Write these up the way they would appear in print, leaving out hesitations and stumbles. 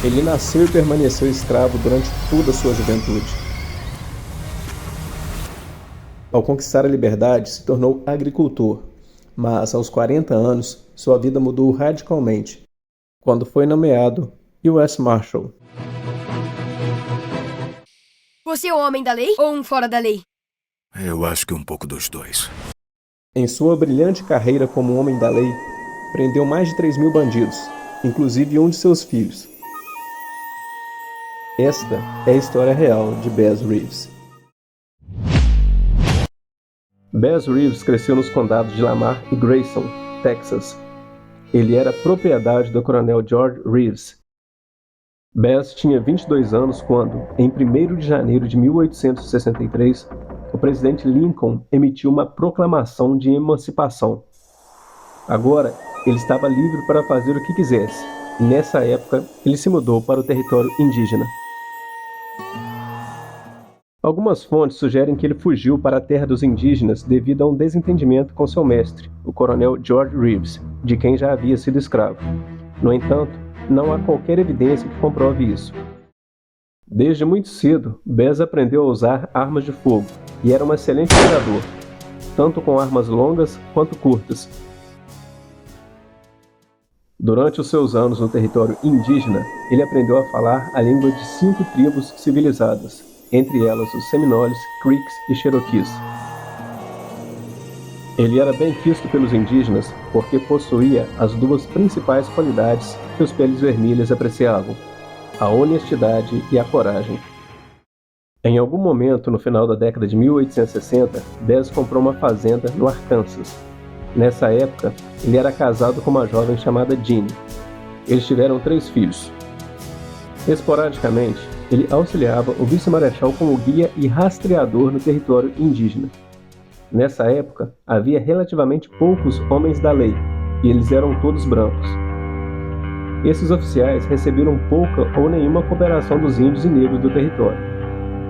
Ele nasceu e permaneceu escravo durante toda a sua juventude. Ao conquistar a liberdade, se tornou agricultor, mas aos 40 anos, sua vida mudou radicalmente, quando foi nomeado U.S. Marshal. Você é um homem da lei ou um fora da lei? Eu acho que um pouco dos dois. Em sua brilhante carreira como homem da lei, prendeu mais de 3.000 bandidos, inclusive um de seus filhos. Esta é a história real de Bass Reeves. Bass Reeves cresceu nos condados de Lamar e Grayson, Texas. Ele era propriedade do coronel George Reeves. Bass tinha 22 anos quando, em 1º de janeiro de 1863, o presidente Lincoln emitiu uma proclamação de emancipação. Agora, ele estava livre para fazer o que quisesse, e nessa época ele se mudou para o território indígena. Algumas fontes sugerem que ele fugiu para a terra dos indígenas devido a um desentendimento com seu mestre, o coronel George Reeves, de quem já havia sido escravo. No entanto, não há qualquer evidência que comprove isso. Desde muito cedo, Bass aprendeu a usar armas de fogo e era um excelente atirador, tanto com armas longas quanto curtas. Durante os seus anos no território indígena, ele aprendeu a falar a língua de 5 tribos civilizadas, entre elas os Seminoles, Creeks e Cherokees. Ele era bem quisto pelos indígenas porque possuía as 2 principais qualidades que os peles vermelhas apreciavam: a honestidade e a coragem. Em algum momento no final da década de 1860, Bass comprou uma fazenda no Arkansas. Nessa época, ele era casado com uma jovem chamada Jeannie. Eles tiveram 3 filhos. Esporadicamente, ele auxiliava o vice-marechal como guia e rastreador no território indígena. Nessa época, havia relativamente poucos homens da lei, e eles eram todos brancos. Esses oficiais receberam pouca ou nenhuma cooperação dos índios e negros do território,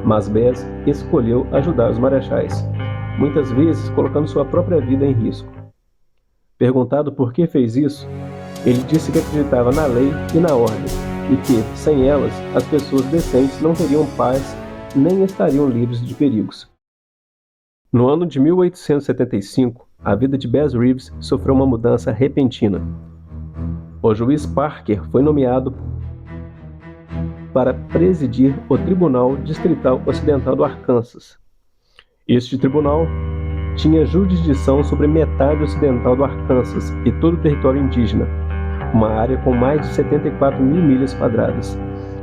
mas Bass escolheu ajudar os marechais, muitas vezes colocando sua própria vida em risco. Perguntado por que fez isso, ele disse que acreditava na lei e na ordem, e que, sem elas, as pessoas decentes não teriam paz nem estariam livres de perigos. No ano de 1875, a vida de Bass Reeves sofreu uma mudança repentina. O juiz Parker foi nomeado para presidir o Tribunal Distrital Ocidental do Arkansas. Este tribunal tinha jurisdição sobre metade ocidental do Arkansas e todo o território indígena, uma área com mais de 74.000 milhas quadradas,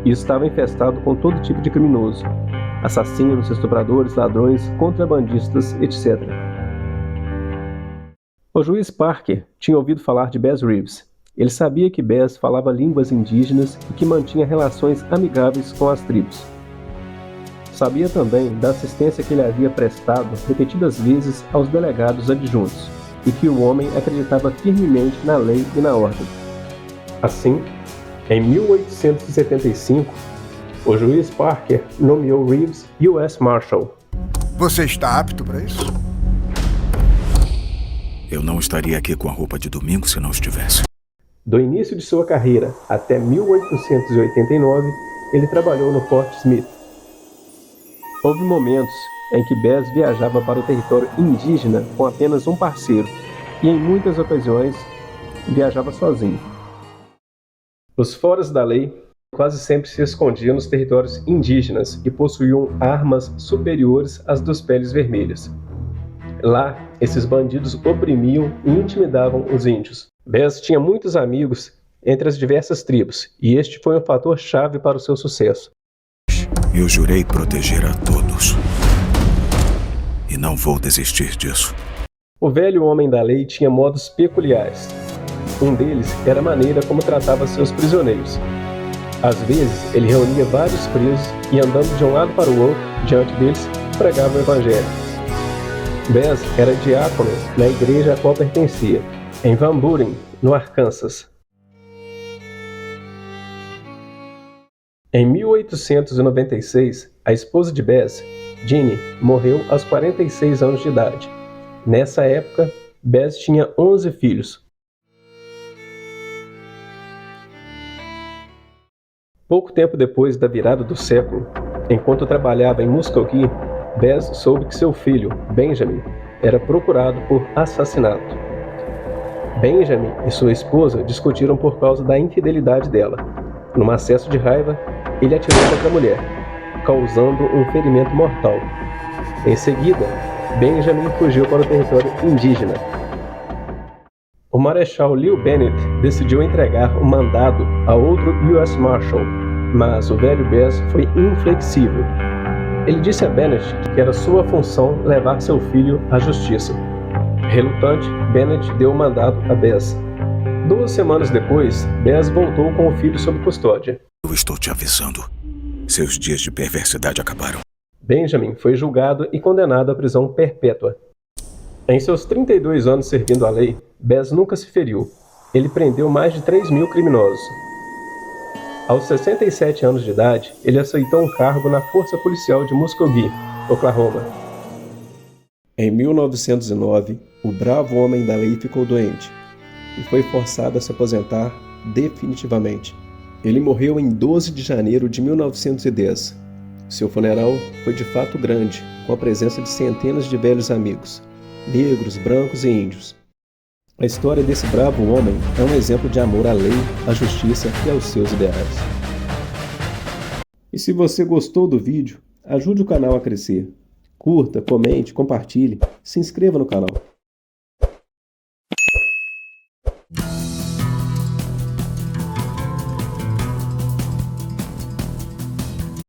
e estava infestado com todo tipo de criminoso: assassinos, estupradores, ladrões, contrabandistas, etc. O juiz Parker tinha ouvido falar de Bass Reeves. Ele sabia que Bass falava línguas indígenas e que mantinha relações amigáveis com as tribos. Sabia também da assistência que ele havia prestado repetidas vezes aos delegados adjuntos e que o homem acreditava firmemente na lei e na ordem. Assim, em 1875, o juiz Parker nomeou Reeves U.S. Marshal. Você está apto para isso? Eu não estaria aqui com a roupa de domingo se não estivesse. Do início de sua carreira até 1889, ele trabalhou no Fort Smith. Houve momentos em que Bass viajava para o território indígena com apenas um parceiro e, em muitas ocasiões, viajava sozinho. Os foras da lei quase sempre se escondiam nos territórios indígenas e possuíam armas superiores às dos peles vermelhas. Lá, esses bandidos oprimiam e intimidavam os índios. Bass tinha muitos amigos entre as diversas tribos, e este foi um fator chave para o seu sucesso. Eu jurei proteger a todos. E não vou desistir disso. O velho homem da lei tinha modos peculiares. Um deles era a maneira como tratava seus prisioneiros. Às vezes, ele reunia vários presos e, andando de um lado para o outro, diante deles, pregava o evangelho. Bass era diácono na igreja a qual pertencia, em Van Buren, no Arkansas. Em 1896, a esposa de Bass, Jeannie, morreu aos 46 anos de idade. Nessa época, Bass tinha 11 filhos. Pouco tempo depois da virada do século, enquanto trabalhava em Muskogee, Bess soube que seu filho, Benjamin, era procurado por assassinato. Benjamin e sua esposa discutiram por causa da infidelidade dela. Num acesso de raiva, ele atirou contra a mulher, causando um ferimento mortal. Em seguida, Benjamin fugiu para o território indígena. O Marechal Lew Bennett decidiu entregar o mandado a outro U.S. Marshal, mas o velho Bess foi inflexível. Ele disse a Bennett que era sua função levar seu filho à justiça. Relutante, Bennett deu o mandado a Bess. 2 semanas depois, Bess voltou com o filho sob custódia. Eu estou te avisando. Seus dias de perversidade acabaram. Benjamin foi julgado e condenado à prisão perpétua. Em seus 32 anos servindo a lei, Bess nunca se feriu. Ele prendeu mais de 3.000 criminosos. Aos 67 anos de idade, ele aceitou um cargo na Força Policial de Muskogee, Oklahoma. Em 1909, o bravo homem da lei ficou doente e foi forçado a se aposentar definitivamente. Ele morreu em 12 de janeiro de 1910. Seu funeral foi de fato grande, com a presença de centenas de velhos amigos, negros, brancos e índios. A história desse bravo homem é um exemplo de amor à lei, à justiça e aos seus ideais. E se você gostou do vídeo, ajude o canal a crescer. Curta, comente, compartilhe, se inscreva no canal.